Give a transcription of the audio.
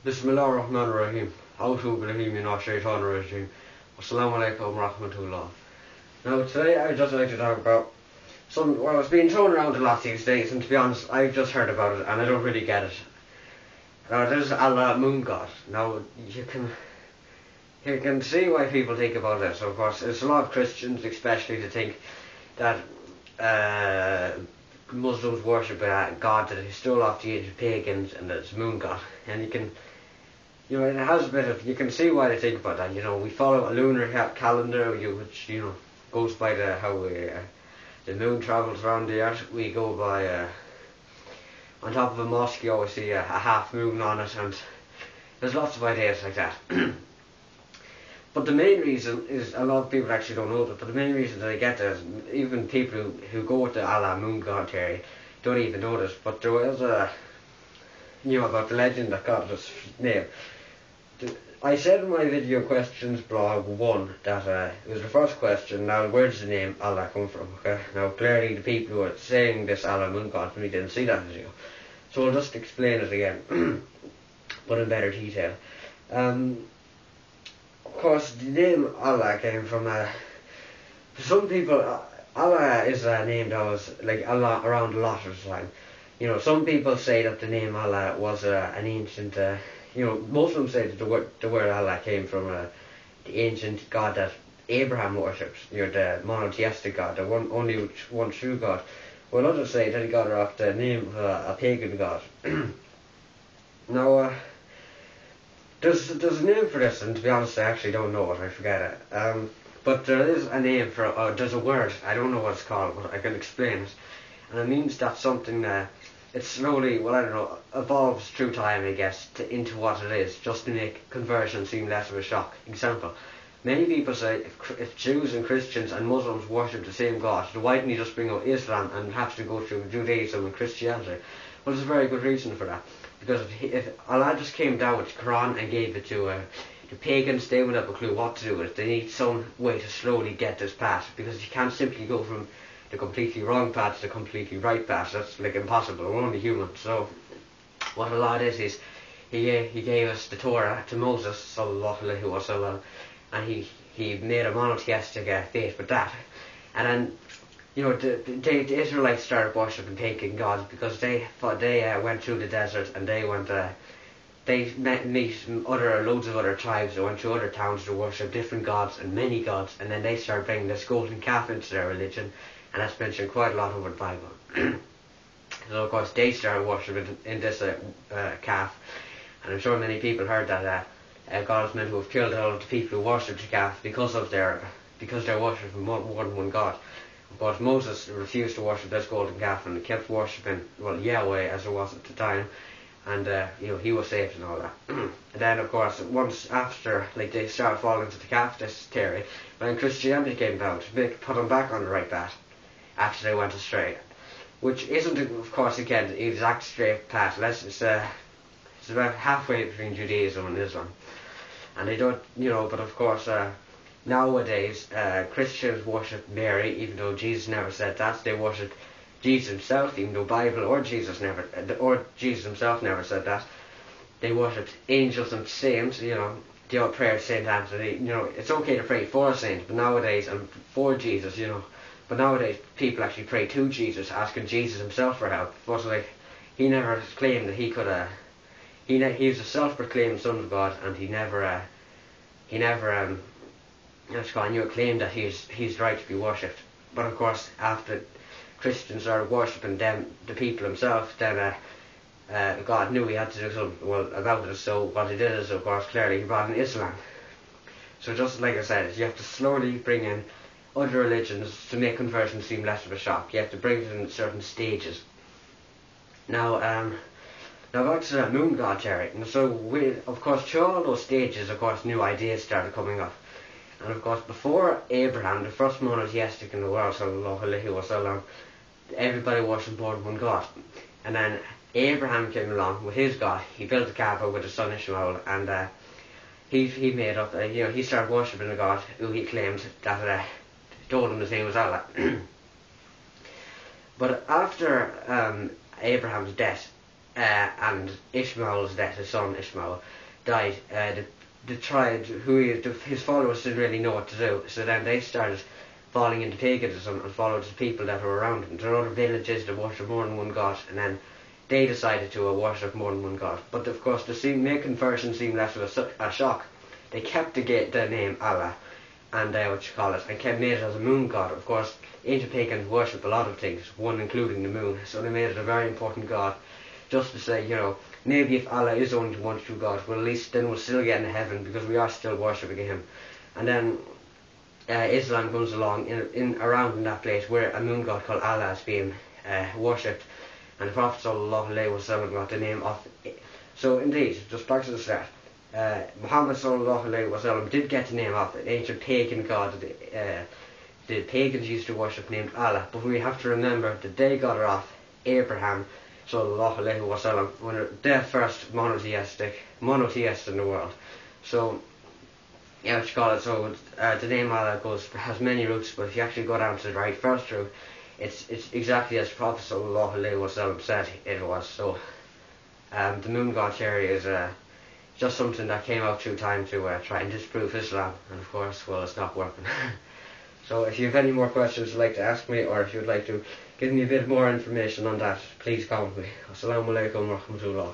Bismillahirrahmanirrahim. A'udhu billahi minash shaitanir rajim. Assalamu alaikum wa rahmatullah. Now today I'd just like to talk about it's being thrown around a lot these days, and to be honest, I've just heard about it and I don't really get it. Now there's Allah, moon god. Now you can see why people think about this. Of course, there's a lot of Christians especially to think that Muslims worship a god that he stole off the ancient pagans, and it's moon god. And it has a bit of, you can see why they think about that. We follow a lunar calendar, which goes by how the moon travels around the earth. We go by on top of a mosque you always see a half moon on it, and there's lots of ideas like that. But the main reason is, a lot of people actually don't know that, but the main reason that I get this, even people who go with the Allah moon god theory don't even know this, but there was about the legend that got this name. I said in my video questions blog 1 that it was the first question. Now, where does the name Allah come from? Okay, now clearly the people who are saying this Allah moon god to me didn't see that video, so I'll just explain it again, but in better detail. Of course, the name Allah came from for some people, Allah is a name that was like around a lot of the time. Some people say that the name Allah was an ancient. Muslims say that the word Allah came from the ancient God that Abraham worshipped. The monotheistic God, the only one true God. While others say that he got it off the name of a pagan god. Now. There's a name for this, and to be honest I actually don't know it, I forget it. But there is a name for there's a word, I don't know what it's called, but I can explain it. And it means that something, it slowly, evolves through time, I guess, into what it is, just to make conversion seem less of a shock. Example, many people say if Jews and Christians and Muslims worship the same God, then why didn't you just bring out Islam and have to go through Judaism and Christianity? Well, there's a very good reason for that. Because if Allah just came down with the Quran and gave it to the pagans, they wouldn't have a clue what to do with it. They need some way to slowly get this path, because you can't simply go from the completely wrong path to the completely right path. That's impossible. We're only human. So what Allah did is he gave us the Torah to Moses sallallahu alaihi wasallam, and he made a monotheistic faith with that. And then the Israelites started worshipping pagan gods because they went through the desert, and they met loads of other tribes that went to other towns to worship different gods and many gods, and then they started bringing this golden calf into their religion, and that's mentioned quite a lot over the Bible. So of course they started worshipping in this calf, and I'm sure many people heard that God is meant to have killed all of the people who worshipped the calf because they're worshipping more than one God. But Moses refused to worship this golden calf and kept worshipping, Yahweh as it was at the time, and he was saved and all that. And then of course once after they started falling into the calf, this theory, when Christianity came down to put them back on the right path after they went astray, which isn't of course again the exact straight path. It's about halfway between Judaism and Islam, and they don't but of course. Nowadays, Christians worship Mary, even though Jesus never said that. They worship Jesus himself, even though Bible or Jesus himself never said that. They worship angels and saints. The old prayer to Saint Anthony. It's okay to pray for a saint, but nowadays and for Jesus. But nowadays people actually pray to Jesus, asking Jesus himself for help. But he never claimed that he could. He was a self-proclaimed Son of God, and he never claimed that he's right to be worshipped. But of course, after Christians started worshipping the people himself, then God knew he had to do something about it. So what he did is, of course, clearly he brought in Islam. So just like I said, you have to slowly bring in other religions to make conversion seem less of a shock. You have to bring it in certain stages. Now back to the moon god theory. And so of course, through all those stages, of course, new ideas started coming up. And of course, before Abraham, the first monotheistic in the world, sallallahu alaihi wasallam, everybody worshipped more than one god. And then Abraham came along with his god. He built the Kaaba with his son Ishmael, and he made up. He started worshipping a god who he claimed that told him his name was Allah. But after Abraham's death, and Ishmael's death, his son Ishmael, died, the tribe, his followers didn't really know what to do, so then they started falling into paganism and followed the people that were around them. There are other villages that worship more than one god, and then they decided to worship more than one god. But of course, make conversion seemed less of a shock. They kept the name Allah, and and kept made it as a moon god. Of course, ancient pagans worship a lot of things, one including the moon, so they made it a very important god, just to say, maybe if Allah is only one true God, well, at least then we'll still get into heaven because we are still worshipping Him. And then Islam comes along around in that place where a moon god called Allah is being worshipped, and the Prophet ﷺ got the name of. So indeed, just back to the start, Muhammad ﷺ did get the name of an ancient pagan god that the pagans used to worship, named Allah. But we have to remember that they got it off Abraham ﷺ, when they're first monotheist in the world. So the name Allah has many roots, but if you actually go down to the right first root, it's exactly as Prophet ﷺ said it was. So the moon god theory is just something that came out through time to try and disprove Islam, and of course, well, it's not working. So if you have any more questions you'd like to ask me, or if you'd like to give me a bit more information on that, please comment me. Assalamu alaikum wa rahmatullah.